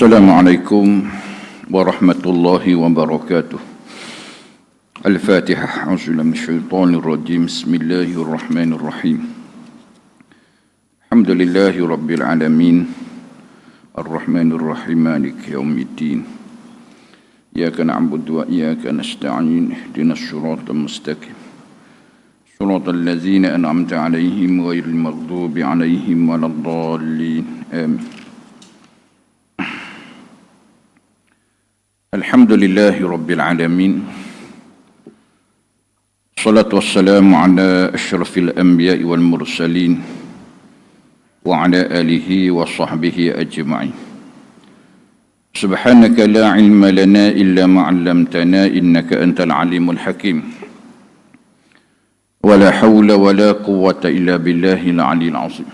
Assalamualaikum warahmatullahi wabarakatuh. Al-Fatihah. A'udzubillahi minasyaitonir rajim. Bismillahirrahmanirrahim. Alhamdulillahi rabbil alamin. Ar-Rahmanir Rahim. Maliki yaumiddin. Iyyaka na'budu wa iyyaka nasta'in. Ihdinas siratal mustaqim. Siratal ladzina an'amta 'alaihim ghairil maghdubi 'alaihim waladdallin. Amin. Alhamdulillahi rabbil alamin. Salatu wassalamu ala asyrafil anbiya'i wal mursalin wa ala alihi wa sahbihi ajma'in. Subhanaka la ilma lana illa ma 'allamtana innaka antal alimul hakim. Wa la hawla wa la quwwata illa billahil 'aliyyil 'azim.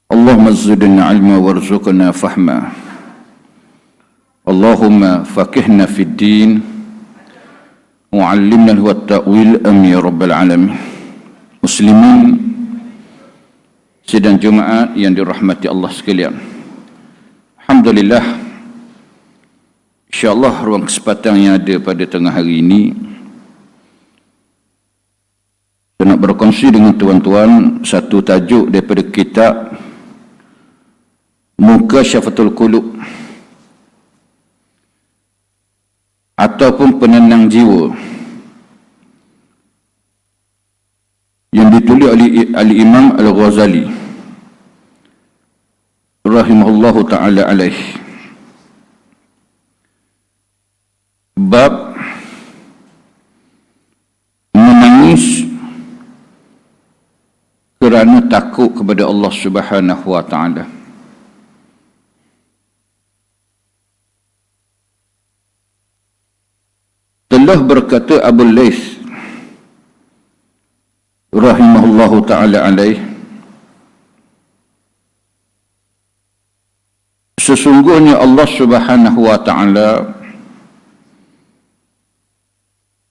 Allahumma zidna 'ilma warzuqna fahma. Allahumma faqihna fid din wa 'allimna at-ta'wil amin ya rabbal alamin. Muslimin sidang Jumaat yang dirahmati Allah sekalian. Alhamdulillah, insya-Allah ruang kesempatan yang ada pada tengah hari ini saya nak berkongsi dengan tuan-tuan satu tajuk daripada kitab Mukasyafatul Qulub ataupun penenang jiwa yang ditulis oleh Al-Imam Al-Ghazali rahimahullahu ta'ala alaih. Bab menangis kerana takut kepada Allah Subhanahu wa ta'ala. Telah berkata Abu Laits rahimahullahu ta'ala alaih, sesungguhnya Allah Subhanahu wa ta'ala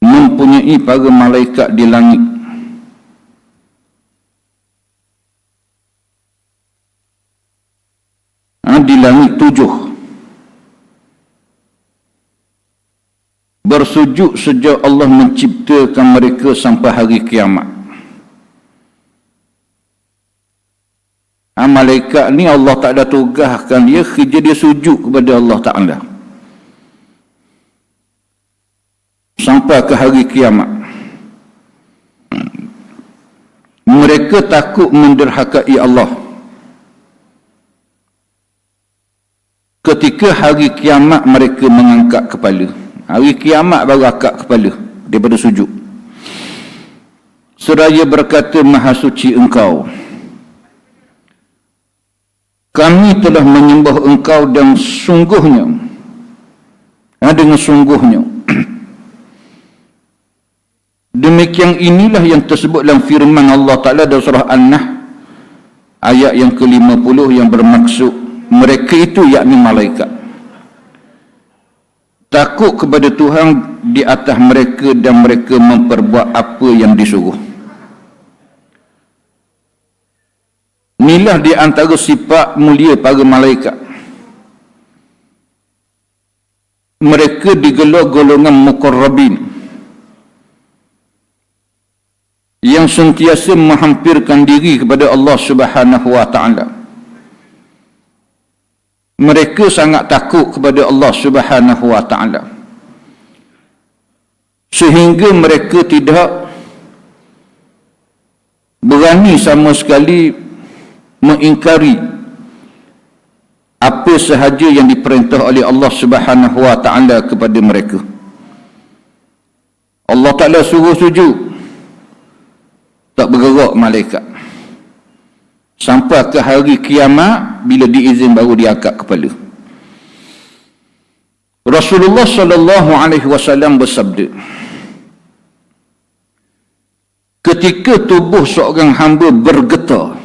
mempunyai para malaikat di langit di langit 7 bersujud sejak Allah menciptakan mereka sampai hari kiamat. Malaikat ni Allah tak ada tugaskan dia, kerja dia sujud kepada Allah Ta'ala sampai ke hari kiamat. Mereka takut menderhakai Allah. Ketika hari kiamat mereka mengangkat kepala. Hari kiamat baru angkat kepala daripada sujud. Seraya berkata, Maha Suci Engkau, kami telah menyembah Engkau dan sungguhnya, dengan sungguhnya. Demikian inilah yang tersebut dalam firman Allah Ta'ala dalam surah An-Nahl ayat yang ke-50 yang bermaksud mereka itu yakni malaikat takut kepada Tuhan di atas mereka dan mereka memperbuat apa yang disuruh. Inilah di antara sifat mulia para malaikat. Mereka digelar golongan muqarrabin yang sentiasa menghampirkan diri kepada Allah Subhanahu wa ta'ala. Mereka sangat takut kepada Allah Subhanahu wa ta'ala sehingga mereka tidak berani sama sekali mengingkari apa sahaja yang diperintah oleh Allah Subhanahu wa ta'ala kepada mereka. Allah Ta'ala suruh sujud, tak bergerak malaikat sampai ke hari kiamat. Bila diizin baru diangkat kepala. Rasulullah sallallahu alaihi wasallam bersabda, ketika tubuh seorang hamba bergetar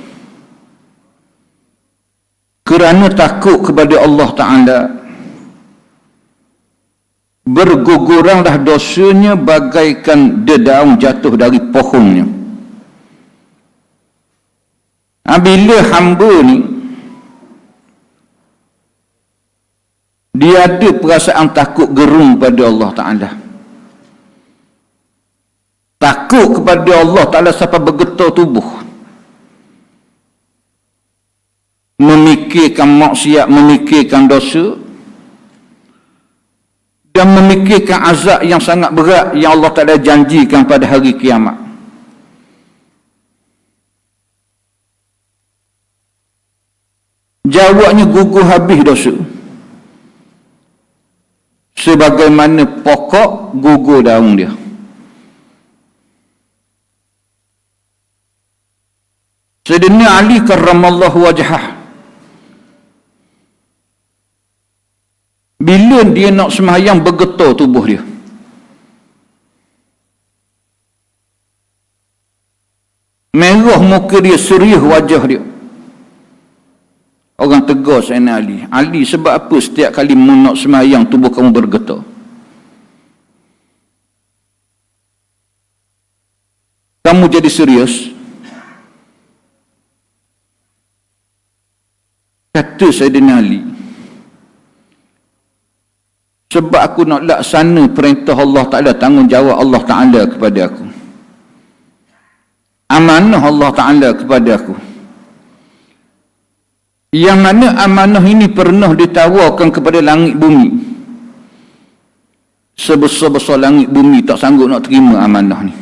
kerana takut kepada Allah Ta'ala, berguguranglah dosanya bagaikan dedaun jatuh dari pohonnya. Bila hamba ni Dia ada perasaan takut gerung pada Allah Ta'ala. Takut kepada Allah Ta'ala sampai bergetar tubuh. Memikirkan maksiat, memikirkan dosa, dan memikirkan azab yang sangat berat yang Allah Ta'ala janjikan pada hari kiamat. Jawabnya gugur habis dosa. Sebagaimana pokok gugur daun dia. Sayyidina Ali karramallahu wajhah, bila dia nak sembahyang bergetar tubuh dia. Merah muka dia, serius wajah dia. Orang tegur Sayyidina Ali. Ali, sebab apa setiap kali nak sembahyang tubuh kamu bergetar? Kamu jadi serius? Kata Sayyidina Ali, sebab aku nak laksana perintah Allah Ta'ala, tanggungjawab Allah Ta'ala kepada aku, amanah Allah Ta'ala kepada aku, yang mana amanah ini pernah ditawarkan kepada langit bumi. Sebesar-besar langit bumi tak sanggup nak terima amanah ni.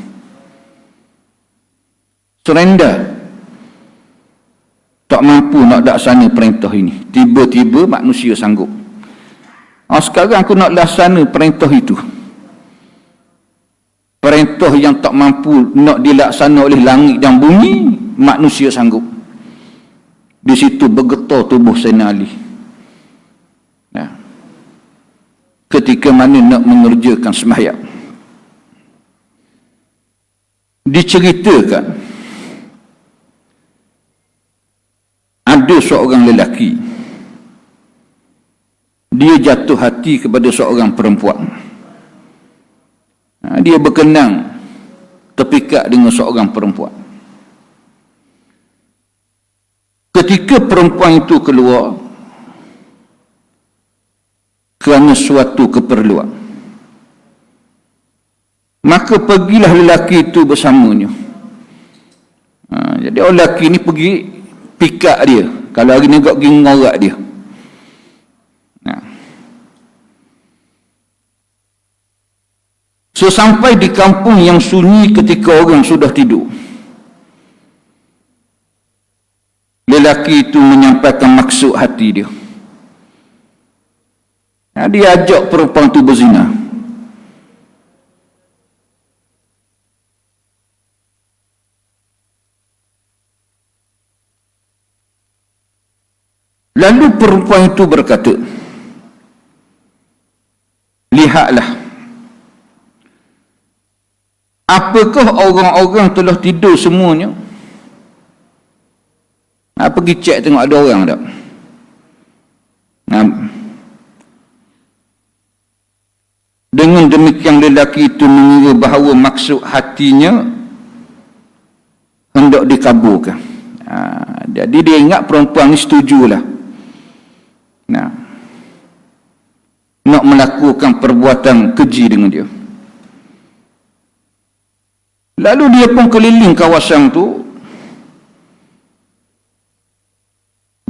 Surrender. Tak mampu nak laksana perintah ini. Tiba-tiba manusia sanggup. Sekarang aku nak laksana perintah itu. Perintah yang tak mampu nak dilaksana oleh langit dan bumi, manusia sanggup. Di situ bergetar tubuh Sayyidina Ali. Ya. Ketika mana nak mengerjakan sembahyang. Diceritakan ada seorang lelaki, dia jatuh hati kepada seorang perempuan. Dia berkenang, terpikat dengan seorang perempuan. Ketika perempuan itu keluar kerana suatu keperluan, maka pergilah lelaki itu bersamanya. Jadi orang lelaki ini pergi pikat dia. Kalau hari ni kau pergi ngorak dia. Sesampai di kampung yang sunyi ketika orang sudah tidur, lelaki itu menyampaikan maksud hati dia. Dia ajak perempuan itu berzina. Lalu perempuan itu berkata, lihatlah, apakah orang-orang telah tidur semuanya? Pergi cek tengok ada orang tak? Dengan demikian lelaki itu mengira bahawa maksud hatinya hendak dikabulkan. Jadi dia ingat perempuan ni setujulah nak melakukan perbuatan keji dengan dia. Lalu dia pun keliling kawasan tu.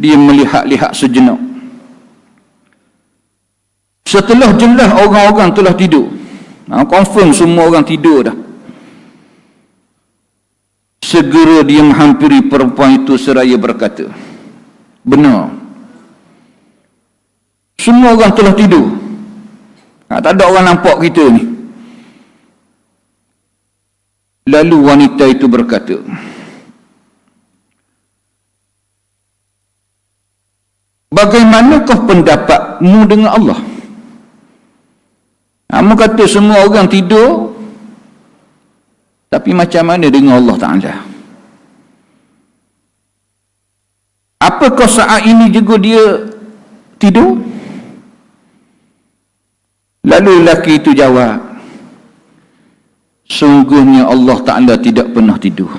Dia melihat-lihat sejenak. Setelah jelas orang-orang telah tidur, confirm semua orang tidur dah, segera dia menghampiri perempuan itu seraya berkata, benar, semua orang telah tidur. Tak ada orang nampak kita ni. Lalu wanita itu berkata, bagaimanakah pendapatmu dengan Allah? Kamu kata semua orang tidur, tapi macam mana dengan Allah Ta'ala? Apakah saat ini juga dia tidur? Lalu lelaki itu jawab, sungguhnya Allah Ta'ala tidak pernah tidur.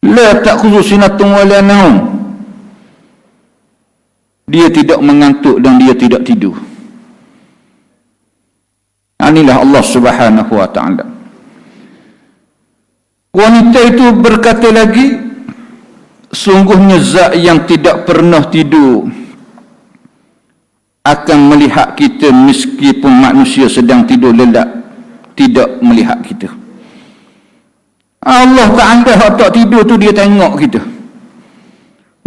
La la ta'khudhu sinatun wa la naum. Dia tidak mengantuk dan dia tidak tidur. Inilah Allah Subhanahu wa taala. Wanita itu berkata lagi, sungguhnya zat yang tidak pernah tidur akan melihat kita meskipun manusia sedang tidur lelap, tidak melihat kita. Allah Ta'ala tak tidur tu dia tengok kita,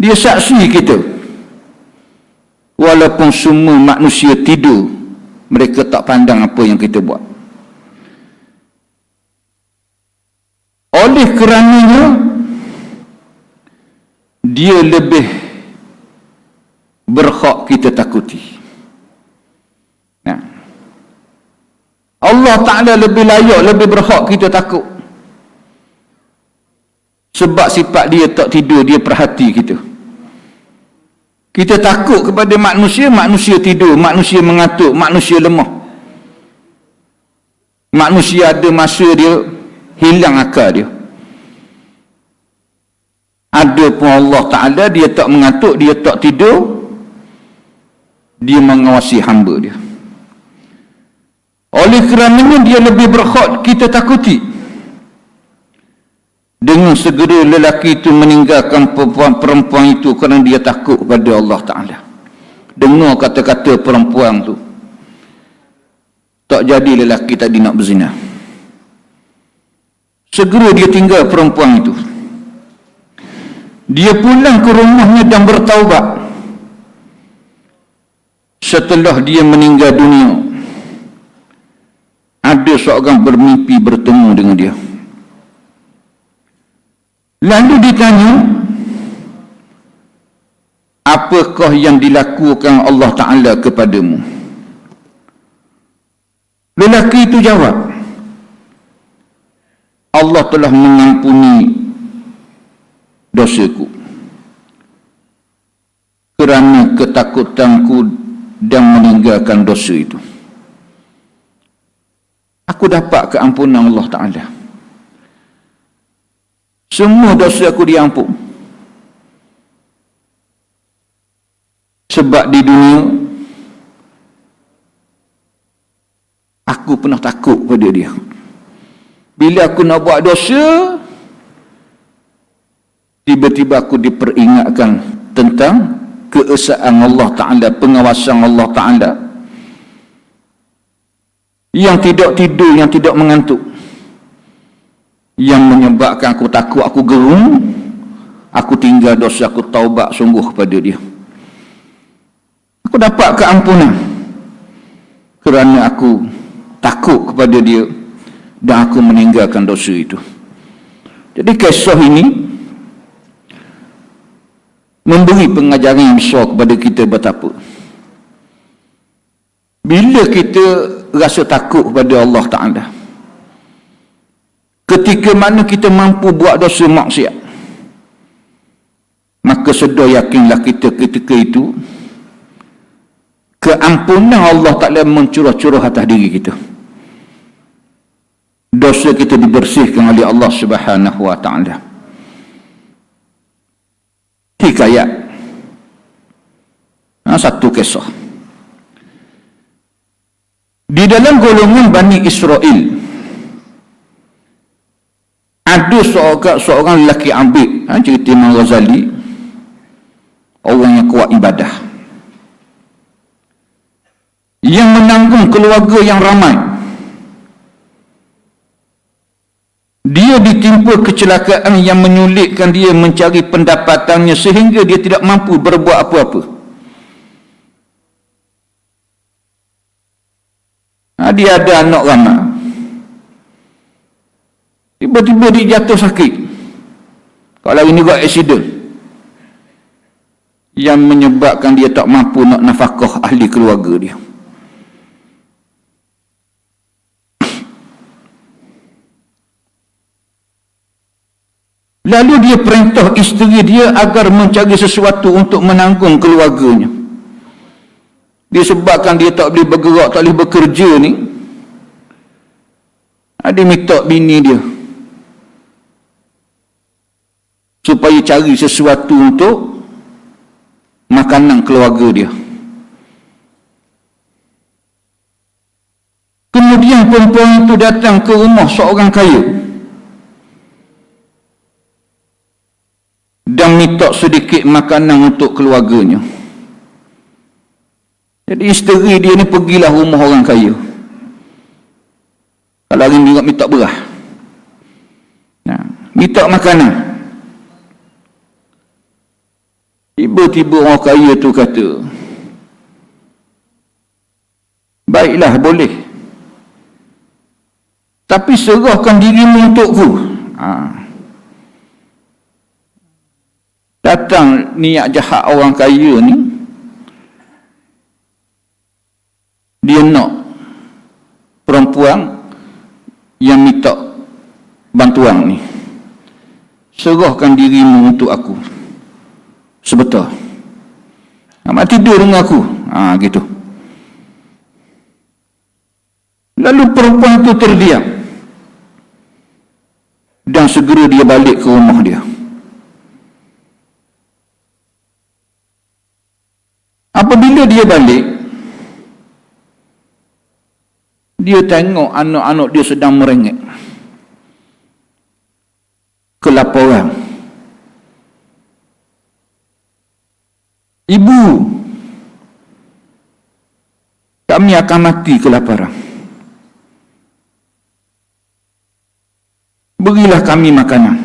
dia saksi kita. Walaupun semua manusia tidur, mereka tak pandang apa yang kita buat. Oleh kerananya dia lebih berhak kita takuti. Nah, Allah Ta'ala lebih layak, lebih berhak kita takut. Sebab sifat dia tak tidur, dia perhati kita. Kita takut kepada manusia, manusia tidur, manusia mengantuk, manusia lemah. Manusia ada masa dia hilang akal dia. Ada pun Allah Ta'ala, dia tak mengantuk, dia tak tidur, dia mengawasi hamba dia. Oleh kerananya dia lebih berhak kita takuti. Dengan segera lelaki itu meninggalkan perempuan itu kerana dia takut kepada Allah Ta'ala. Dengar kata-kata perempuan tu, tak jadi lelaki tadi nak berzina. Segera dia tinggal perempuan itu. Dia pulang ke rumahnya dan bertaubat. Setelah dia meninggal dunia, ada seorang bermimpi bertemu dengan dia. Lalu ditanya, apakah yang dilakukan Allah Ta'ala kepadamu? Lelaki itu jawab, Allah telah mengampuni dosaku kerana ketakutanku dan meninggalkan dosa itu. Aku dapat keampunan Allah Ta'ala. Semua dosa aku diampun. Sebab di dunia aku pernah takut pada dia. Bila aku nak buat dosa, tiba-tiba aku diperingatkan tentang keesaan Allah Ta'ala, pengawasan Allah Ta'ala, yang tidak tidur, yang tidak mengantuk, yang menyebabkan aku takut, aku gerung, aku tinggal dosa, aku taubat sungguh kepada dia. Aku dapat keampunan kerana aku takut kepada dia dan aku meninggalkan dosa itu. Jadi kisah ini memberi pengajaran yang besar kepada kita betapa bila kita rasa takut kepada Allah Ta'ala, ketika mana kita mampu buat dosa maksiat, maka sedar yakinlah kita ketika itu keampunan Allah Ta'ala mencurah-curah atas diri kita. Dosa kita dibersihkan oleh Allah Subhanahu wa Ta'ala. Hikayat. Satu kisah. Di dalam golongan Bani Israel ada seorang lelaki abid, cerita Imam Ghazali, orang yang kuat ibadah, yang menanggung keluarga yang ramai. Dia ditimpa kecelakaan yang menyulitkan dia mencari pendapatannya sehingga dia tidak mampu berbuat apa-apa. Dia ada anak ramai. Tiba-tiba dia jatuh sakit. Kalau ini buat aksiden yang menyebabkan dia tak mampu nak nafkah ahli keluarga dia. Lalu dia perintah isteri dia agar mencari sesuatu untuk menanggung keluarganya. Disebabkan dia tak boleh bergerak, tak boleh bekerja ni, dia minta bini dia supaya cari sesuatu untuk makanan keluarga dia. Kemudian perempuan itu datang ke rumah seorang kaya dan minta sedikit makanan untuk keluarganya. Jadi isteri dia ni pergilah rumah orang kaya. Kalau hari ni minta beras, minta makanan. Tiba-tiba orang kaya tu kata, baiklah, boleh, tapi serahkan dirimu untukku. Datang niat jahat orang kaya ni, dia nak perempuan yang minta bantuan ni, serahkan dirimu untuk aku sebentar, mak tidur dengan aku, gitu. Lalu perempuan itu terdiam dan segera dia balik ke rumah dia. Apabila dia balik, dia tengok anak-anak dia sedang merengek, kelaparan. Ibu, kami akan mati kelaparan. Berilah kami makanan.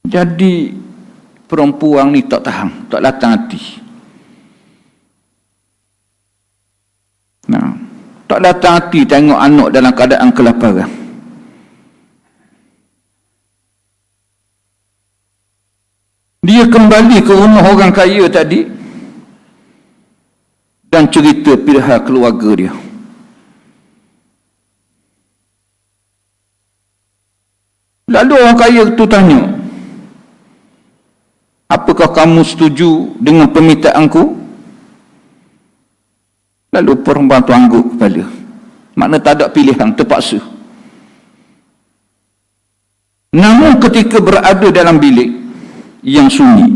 Jadi perempuan ni tak tahan, tak latang hati. Tak latang hati tengok anak dalam keadaan kelaparan. Dia kembali ke rumah orang kaya tadi dan cerita pihak keluarga dia. Lalu orang kaya itu tanya, apakah kamu setuju dengan permintaanku? Lalu perempuan tu angguk kepala. Makna tak ada pilihan, terpaksa. Namun ketika berada dalam bilik yang sunyi,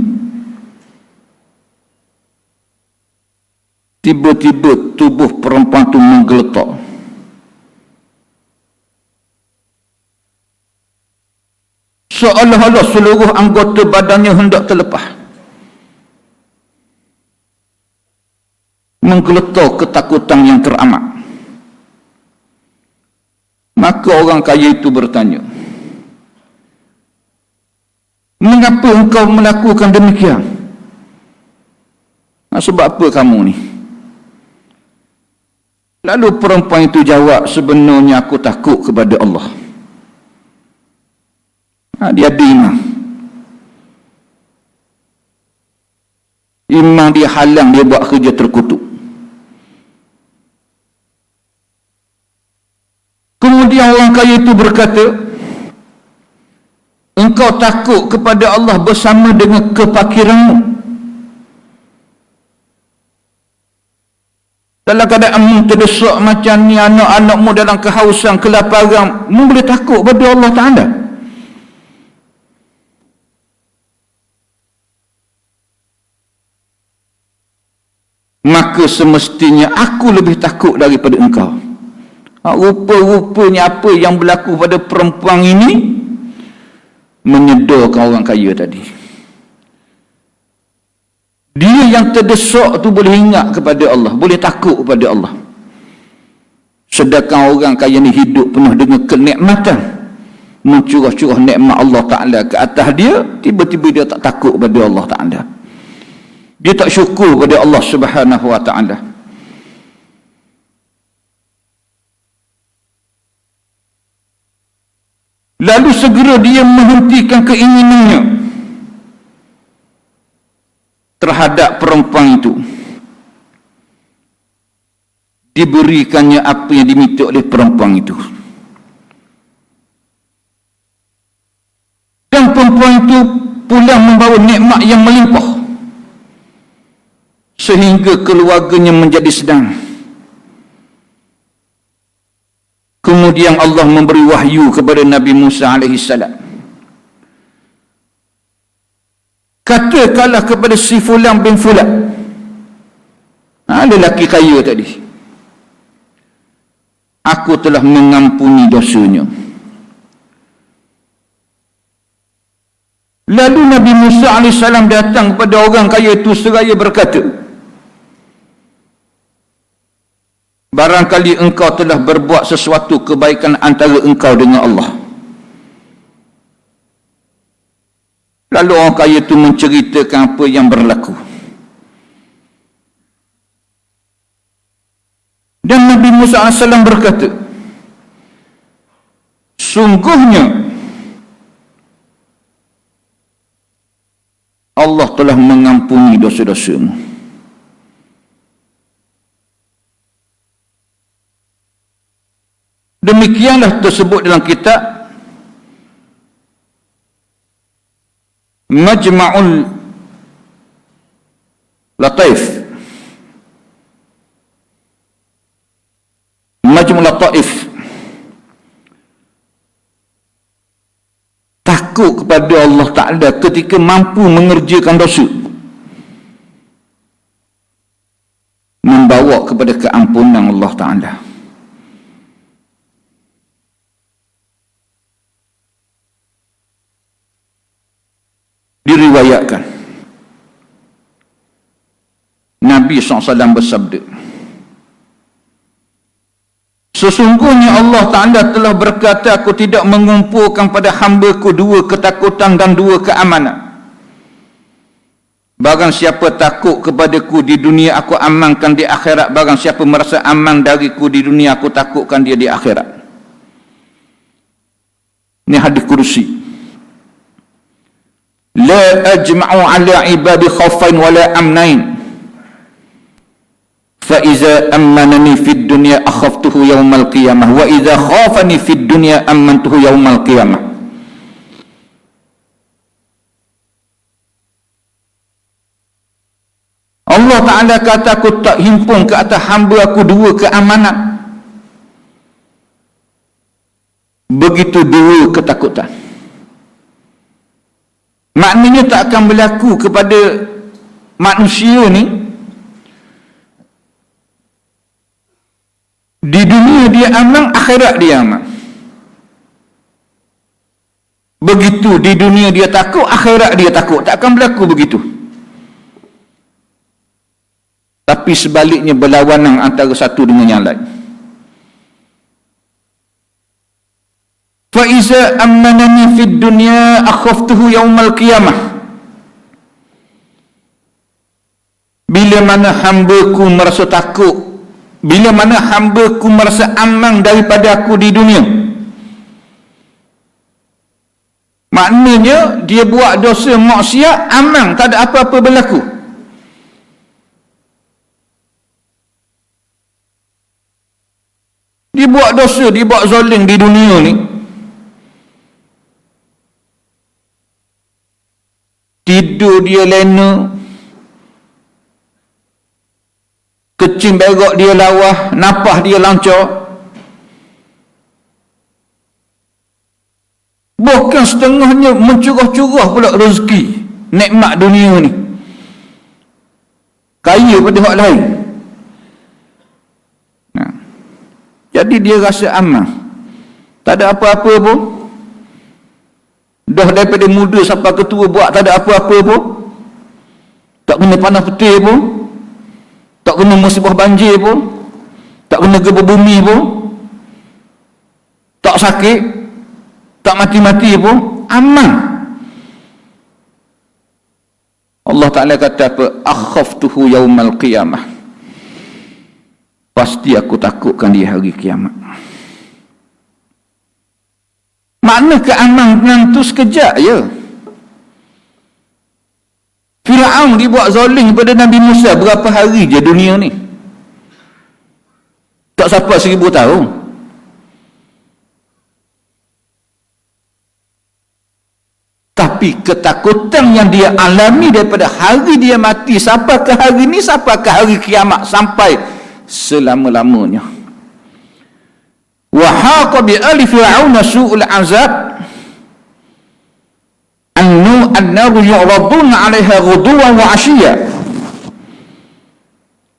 tiba-tiba tubuh perempuan tu menggeletak. Seolah-olah seluruh anggota badannya hendak terlepas. Menggeletar ketakutan yang teramat. Maka orang kaya itu bertanya, mengapa engkau melakukan demikian? Sebab apa kamu ni? Lalu perempuan itu jawab, sebenarnya aku takut kepada Allah. Dia ada iman. Iman dia halang dia buat kerja terkutuk. Kemudian orang kaya itu berkata, engkau takut kepada Allah bersama dengan kefakiranmu. Dalam keadaanmu terdesak macam ni, anak-anakmu dalam kehausan, kelaparan, mu boleh takut pada Allah Ta'ala? Maka semestinya aku lebih takut daripada engkau. Rupa-rupanya apa yang berlaku pada perempuan ini menyedarkan orang kaya tadi. Dia yang terdesak tu boleh ingat kepada Allah, boleh takut kepada Allah. Sedangkan orang kaya ni hidup penuh dengan kenikmatan, mencurah-curah nikmat Allah Ta'ala ke atas dia, tiba-tiba dia tak takut kepada Allah Ta'ala. Dia tak syukur kepada Allah Subhanahu Wa Ta'ala. Lalu segera dia menghentikan keinginannya terhadap perempuan itu. Diberikannya apa yang diminta oleh perempuan itu. Dan perempuan itu pulang membawa nikmat yang melimpah, sehingga keluarganya menjadi senang. Kemudian Allah memberi wahyu kepada Nabi Musa AS. Katakanlah kepada si Fulan bin Fulan, ada lelaki kaya tadi, aku telah mengampuni dosanya. Lalu Nabi Musa AS datang kepada orang kaya itu seraya berkata, barangkali engkau telah berbuat sesuatu kebaikan antara engkau dengan Allah. Lalu orang kaya itu menceritakan apa yang berlaku. Dan Nabi Musa AS berkata, sungguhnya Allah telah mengampuni dosa-dosamu. Demikianlah tersebut dalam kitab Majma'ul Lataif, Majma'ul Lataif. Takut kepada Allah Ta'ala ketika mampu mengerjakan dosa membawa kepada keampunan Allah Ta'ala. Diriwayatkan Nabi SAW bersabda, sesungguhnya Allah Ta'ala telah berkata, aku tidak mengumpulkan pada hamba-Ku dua ketakutan dan dua keamanan. Barang siapa takut kepadaku di dunia, aku amankan di akhirat. Barang siapa merasa aman dariku di dunia, aku takutkan dia di akhirat. Ini hadis kursi. La ajma'u ala ibadi khawfain wala amnain, fa iza ammanani fid dunya akhaftuhu yawmal qiyamah wa iza khafani fid dunya amantuhu yawmal qiyamah. Allah Ta'ala kata, aku tak himpun ke atas hamba aku dua keamanan, begitu dua ketakutan. Maknanya tak akan berlaku kepada manusia ni di dunia dia aman, akhirat dia aman. Begitu di dunia dia takut, akhirat dia takut. Tak akan berlaku begitu. Tapi sebaliknya berlawanan antara satu dengan yang lain. فَإِذَا أَمَّنَنِي فِي الدُّنْيَا أَخَفْتُهُ يَوْمَ الْقِيَامَةِ. Bila mana hamba-Ku merasa takut, bila mana hamba-Ku merasa aman daripada aku di dunia, maknanya dia buat dosa maksiat, aman, tak ada apa-apa berlaku. Dia buat dosa, dia buat zalim di dunia ni, tidur dia lena, kecing berok dia lawah, napah dia lancar. Bahkan setengahnya mencurah-curah pula rezeki, nikmat dunia ni, kaya pada hak lain. Nah, jadi dia rasa aman, tak ada apa-apa pun. Dah daripada muda sampai ketua buat tak ada apa-apa pun. Tak kena panas petir pun, tak kena musibah banjir pun, tak kena gempa bumi pun, tak sakit, tak mati-mati pun, aman. Allah Ta'ala kata apa? Akhaftuhu yawmal qiyamah. Pasti aku takutkan dia hari kiamat. Makna keamanan tu sekejap je. Fir'aun dibuat zalim pada Nabi Musa berapa hari je dunia ni? Tak sampai 1000 tahun. Tapi ketakutan yang dia alami daripada hari dia mati sampai ke hari ni, sampai ke hari kiamat, sampai selama-lamanya. wa haqa bi ali fir'auna su'ul azab annaru yu'raduna 'alaiha ghuduwan wa 'ashiyya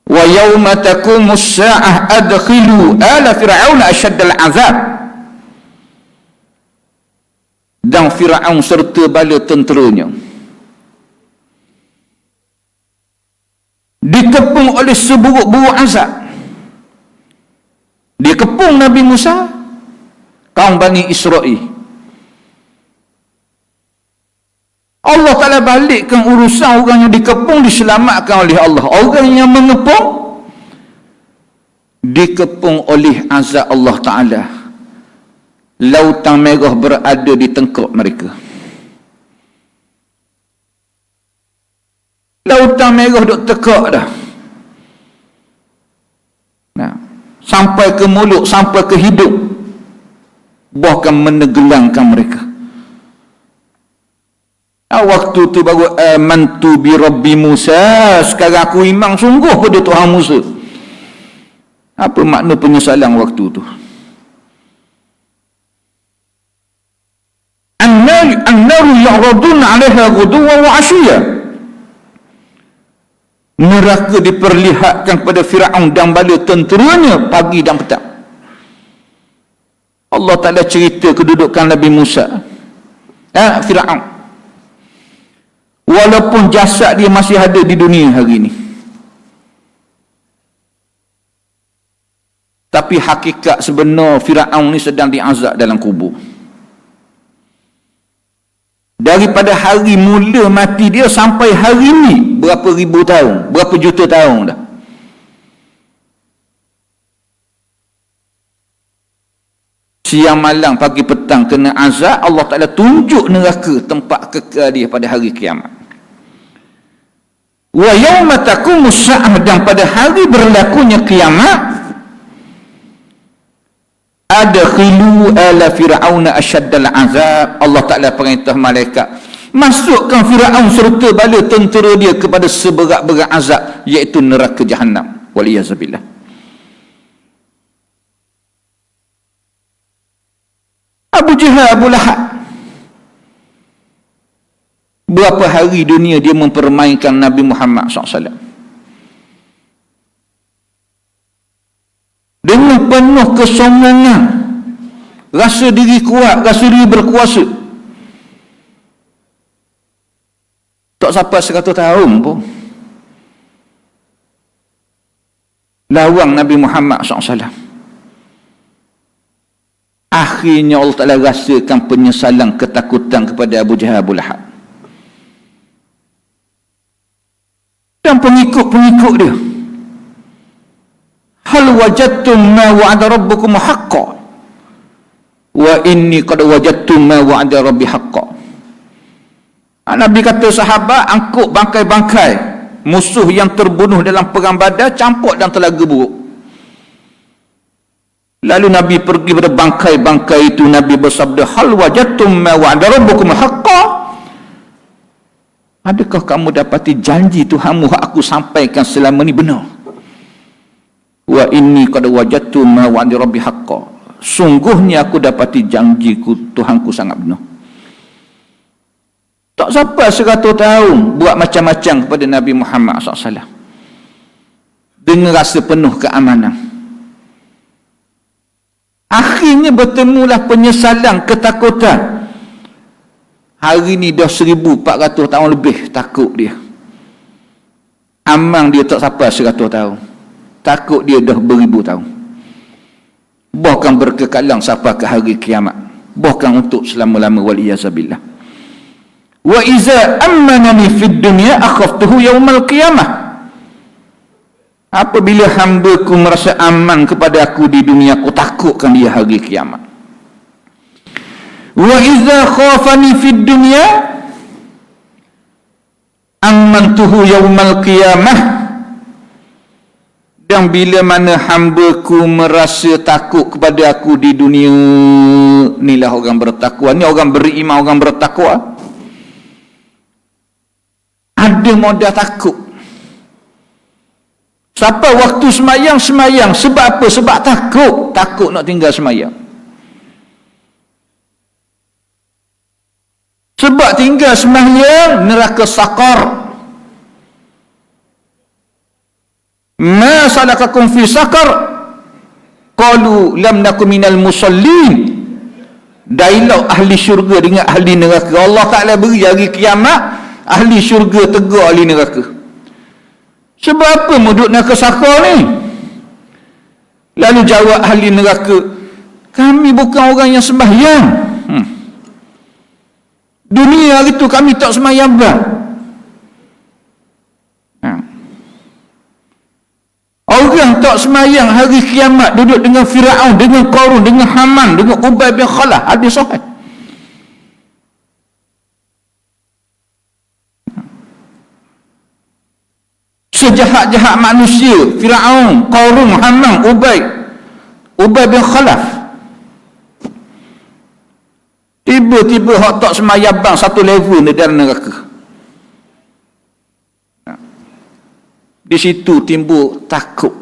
wa yawma taqumu as-sa'ah adkhilu ala fir'auna ashadda al-'azab. Dan Fir'aun serta bala tenteranya dikepung oleh seburuk-buruk azab. Dikepung Nabi Musa, kaum Bani Israel. Allah Ta'ala balikkan urusan orang yang dikepung diselamatkan oleh Allah. Orang yang mengepung dikepung oleh azab Allah Ta'ala. Lautan merah berada di tengkuk mereka. Lautan merah duk tekak dah. Nah, sampai ke mulut, sampai ke hidung, bahkan menenggelamkan mereka. Waktu tu baru amantu bi Rabbi Musa, sekarang aku iman sungguh pada Tuhan Musa. Apa makna penyesalan waktu tu? Annaru yu'radun 'alaiha ghuduwan wa 'ashiyya. Neraka diperlihatkan kepada Fir'aun dan bala tenteranya pagi dan petang. Allah Ta'ala cerita kedudukan Nabi Musa, Fir'aun, walaupun jasad dia masih ada di dunia hari ini, tapi hakikat sebenar Fir'aun ni sedang diazab dalam kubur. Daripada hari mula mati dia sampai hari ni, berapa ribu tahun, berapa juta tahun dah. Siang malam pagi petang kena azab. Allah Ta'ala tunjuk neraka tempat kekal dia pada hari kiamat. Wa yawma taqumus sa'ah, dan pada hari berlakunya kiamat, adkhilu ala fir'auna asyaddal azab. Allah Ta'ala perintah malaikat, masukkan Fir'aun serta bala tentera dia kepada seberat-berat azab, iaitu neraka Jahannam. Waliyazabillah. Abu Jahal, Abu Lahab, berapa hari dunia dia mempermainkan Nabi Muhammad SAW dengan penuh kesombongan, rasa diri kuat, rasa diri berkuasa. Tak sampai 100 tahun pun lawang Nabi Muhammad SAW. Akhirnya Allah Ta'ala rasakan penyesalan, ketakutan kepada Abu Jahal, Abu Lahab dan pengikut-pengikut dia. Hal wajadtum ma wa'ada rabbukum haqqan wa inni qad wajadtum ma wa'ada rabbi haqqan. Nabi kata sahabat, angkut bangkai-bangkai musuh yang terbunuh dalam perang Badar, campur dan telaga buruk. Lalu Nabi pergi pada bangkai-bangkai itu, Nabi bersabda, hal wajadtum ma wa'ada rabbukum haqqan. Adakah kamu dapati janji Tuhanmu aku sampaikan selama ni benar? Wa inni qad wajadtu ma wa'ada rabbi haqqan. Sungguhnya aku dapati janjiku Tuhanku sangat benar. Tak sampai 100 tahun buat macam-macam kepada Nabi Muhammad SAW dengan rasa penuh keamanan. Akhirnya bertemulah penyesalan, ketakutan. Hari ni dah 1400 tahun lebih takut dia. Aman dia tak sampai 100 tahun. Takut dia dah beribu tahun. Bahkan berkekalan sampai ke hari kiamat. Bahkan untuk selama-lama, waliyazabillah. Wa iza ammanani fid dunya akhaftuhu yaumal qiyamah. Apabila hamba-Ku merasa aman kepada aku di dunia, aku takutkan dia hari kiamat. Wa iza khafani fid dunya amantuhu yaumal qiyamah. Dan bila mana hamba-Ku merasa takut kepada aku di dunia, inilah orang bertakwa. Ni orang beriman, orang bertakwa. Ada modal takut. Siapa waktu semayang, semayang. Sebab apa? Sebab takut. Takut nak tinggal semayang. Sebab tinggal semayang, neraka sakar. Ma salakakum fi sakar? Qalu lam nakum minal musallin. Dialog ahli syurga dengan ahli neraka. Allah Ta'ala beri hari kiamat, ahli syurga tegur ahli neraka. Sebab apa duduk neraka sakar ni? Lalu jawab ahli neraka, kami bukan orang yang sembahyang. Dunia hari tu kami tak sembahyang bang. Orang tak sembahyang hari kiamat duduk dengan Firaun, dengan Qarun, dengan Haman, dengan Ubay bin Khalaf. Hadis sahih. Sejahat-jahat manusia, Firaun, Qarun, Haman, Ubay bin Khalaf. Tiba-tiba hak tak sembahyang bang satu level ni dalam neraka. Di situ timbul takut.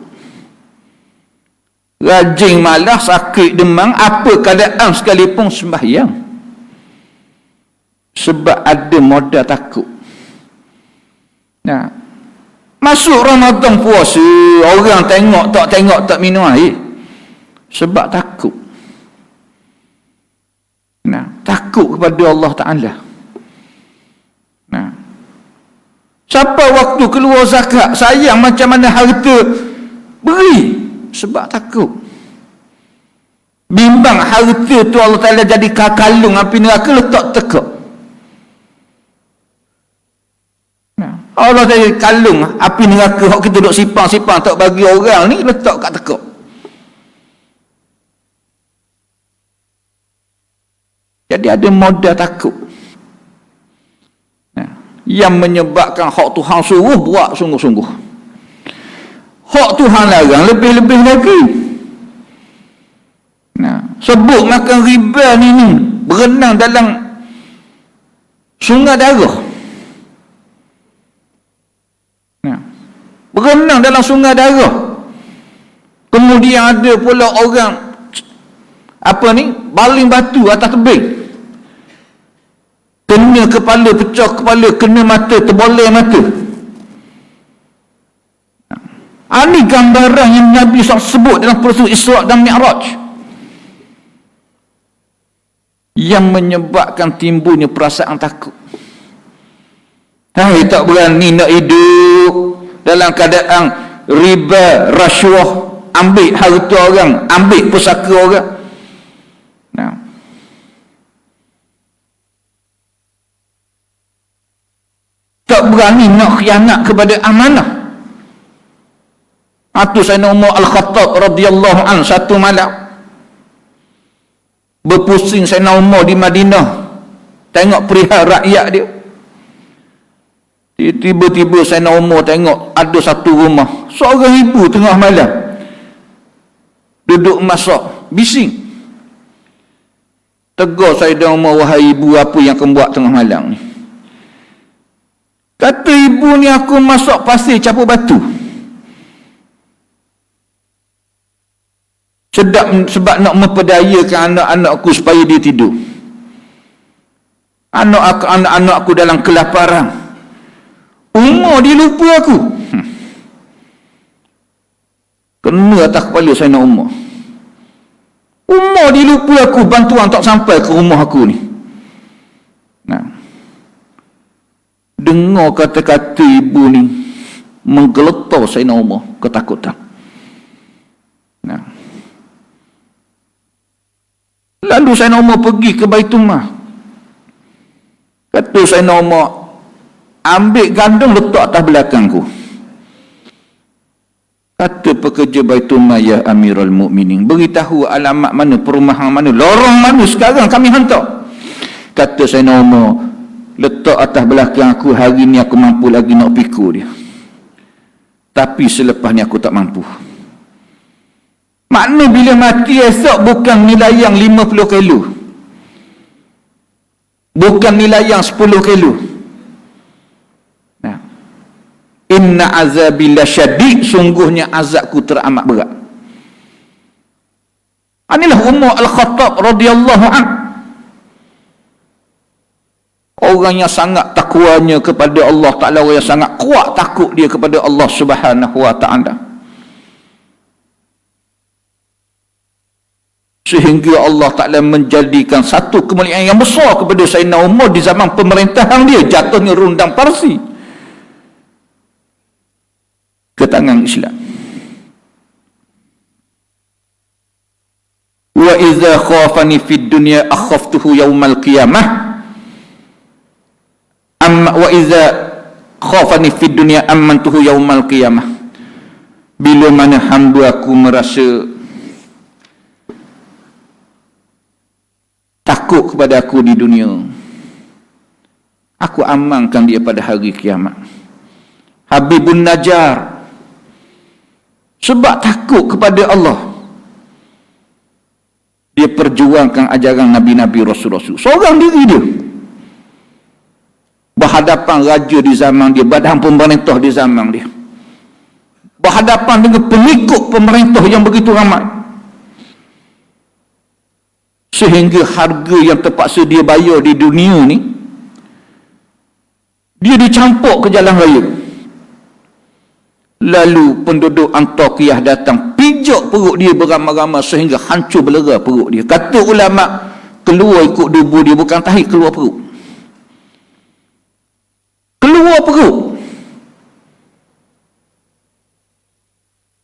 Rajin malah, sakit demam, apa keadaan sekalipun sembahyang. Sebab ada modal takut. Nah, masuk Ramadan puasa, orang tengok tak minum air. Sebab takut. Nah, takut kepada Allah Ta'ala. Nah, siapa waktu keluar zakat, sayang macam mana harta, beri. Sebab takut. Bimbang harta tu Allah Ta'ala jadi kalung api neraka, letak tekak. Allah Ta'ala kalung api neraka, hak kita duduk sipang-sipang tak bagi orang ni, letak kat tekak. Jadi ada modal takut. Yang menyebabkan hak Tuhan suruh buat sungguh-sungguh. Hak Tuhan larang lebih-lebih lagi. Sebut makan riba ni berenang dalam sungai darah. Berenang dalam sungai darah. Kemudian ada pula orang baling batu atas tebing. Kena kepala, pecah kepala, kena mata, terboleh mata. Ini gambaran yang Nabi SAW sebut dalam peristiwa Isra' dan Mi'raj, yang menyebabkan timbulnya perasaan takut. Tak berani nak hidup dalam keadaan riba, rasuah, ambil harta orang, ambil pusaka orang. Tak berani nak khianat kepada amanah. Itu Sayyidina Umar Al-Khattab radhiyallahu an, satu malam berpusing Sayyidina Umar di Madinah, tengok perihal rakyat dia. Tiba-tiba Sayyidina Umar tengok ada satu rumah, seorang ibu tengah malam duduk masak, bising. Tegur Sayyidina Umar, wahai ibu, apa yang kamu buat tengah malam ni? Kata ibu ni, aku masak pasir capur batu. Sebab nak memperdayakan anak-anakku supaya dia tidur. Anak-anak aku dalam kelaparan. Umar dia lupa aku. Kena atas kepala Sayyidina Umar. Umar dia lupa aku, bantuan tak sampai ke rumah aku ni. Dengar kata-kata ibu ni, menggeletar Sayyidina Umar ketakutan. Lalu Sayyidina Umar pergi ke Baitul Mal. Kata Sayyidina Umar, ambil gandum letak atas belakangku. Kata pekerja Baitul Mal, ya Amirul Mukminin, beritahu alamat mana, perumahan mana, lorong mana sekarang kami hantar. Kata Sayyidina Umar, letak atas belakang aku, hari ni aku mampu lagi nak pikul dia, tapi selepas ni aku tak mampu. Makna bila mati esok bukan nilai yang 50 kilo, bukan nilai yang 10 kilo. Inna azabi lasyadid, sungguhnya azabku teramat berat. Inilah Umar Al-Khattab radhiyallahu an. Orang yang sangat takwanya kepada Allah Ta'ala, orang yang sangat kuat takut dia kepada Allah Subhanahu wa Ta'ala, sehingga Allah Ta'ala menjadikan satu kemuliaan yang besar kepada Sayyidina Umar di zaman pemerintahan dia, jatuhnya rundang Parsi ke tangan Islam. Wa idza khafani fid dunya akhaftuhu yaumal qiyamah. Wa idza khafani fid dunya amantuhu yaumal qiyamah. Bila mana hamba aku merasa takut kepada aku di dunia, aku amankan dia pada hari kiamat. Habibun Najjar, sebab takut kepada Allah, dia perjuangkan ajaran Nabi-Nabi Rasul-Rasul. Seorang diri dia berhadapan raja di zaman dia, badan pemerintah di zaman dia, berhadapan dengan pengikut pemerintah yang begitu ramai, sehingga harga yang terpaksa dia bayar di dunia ni, dia dicampur ke jalan raya. Lalu penduduk Antakiyah datang, pijak perut dia beramai-ramai sehingga hancur belera perut dia. Kata ulama, keluar ikut tubuh dia, bukan tahi, keluar perut. Keluar perut.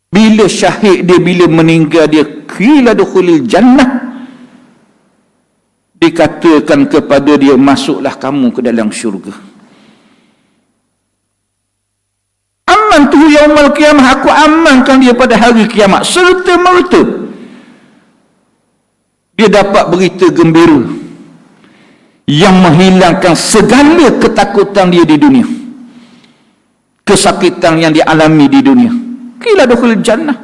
Bila syahid dia, bila meninggal dia, qila dukhulil jannah, dikatakan kepada dia, masuklah kamu ke dalam syurga. Aman tu yaumal qiyamah, aku amankan dia pada hari kiamat. Serta merta dia dapat berita gembira yang menghilangkan segala ketakutan dia di dunia, kesakitan yang dialami di dunia. Qila dukhulil jannah,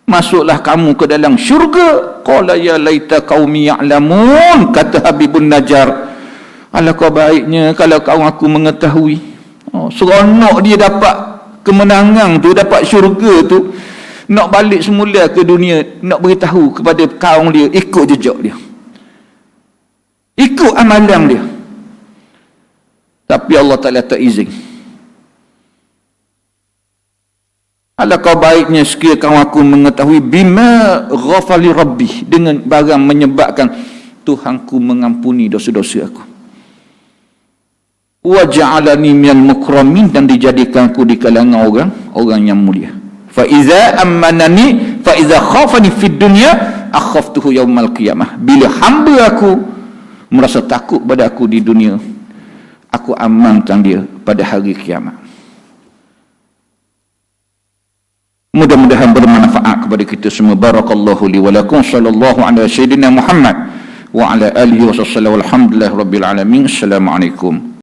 masuklah kamu ke dalam syurga. Qala ya laita qaumi ya'lamun, kata Habibun Najjar, alangkah baiknya kalau kaum aku mengetahui. Seronok dia dapat kemenangan tu, dapat syurga tu, nak balik semula ke dunia, nak beritahu kepada kaum dia, ikut jejak dia, ikut amalan dia. Tapi Allah Ta'ala tak izin. Alangkah baiknya sekiranya kamu aku mengetahui bima ghafali rabbi, dengan barang menyebabkan Tuhanku mengampuni dosa-dosa aku. Wa ja'alani minal mukramin, dan dijadikanku di kalangan orang yang mulia. Fa iza ammanani fa iza khafani fid dunya akhaftuhu yaumal qiyamah. Bila hamba aku merasa takut pada aku di dunia, aku amankan dia pada hari kiamat. Mudah-mudahan bermanfaat kepada kita semua. Barakallahu li wa lakum, sallallahu ala sayyidina Muhammad wa ala alihi wa sallam. Alhamdulillah rabbil alamin. Assalamualaikum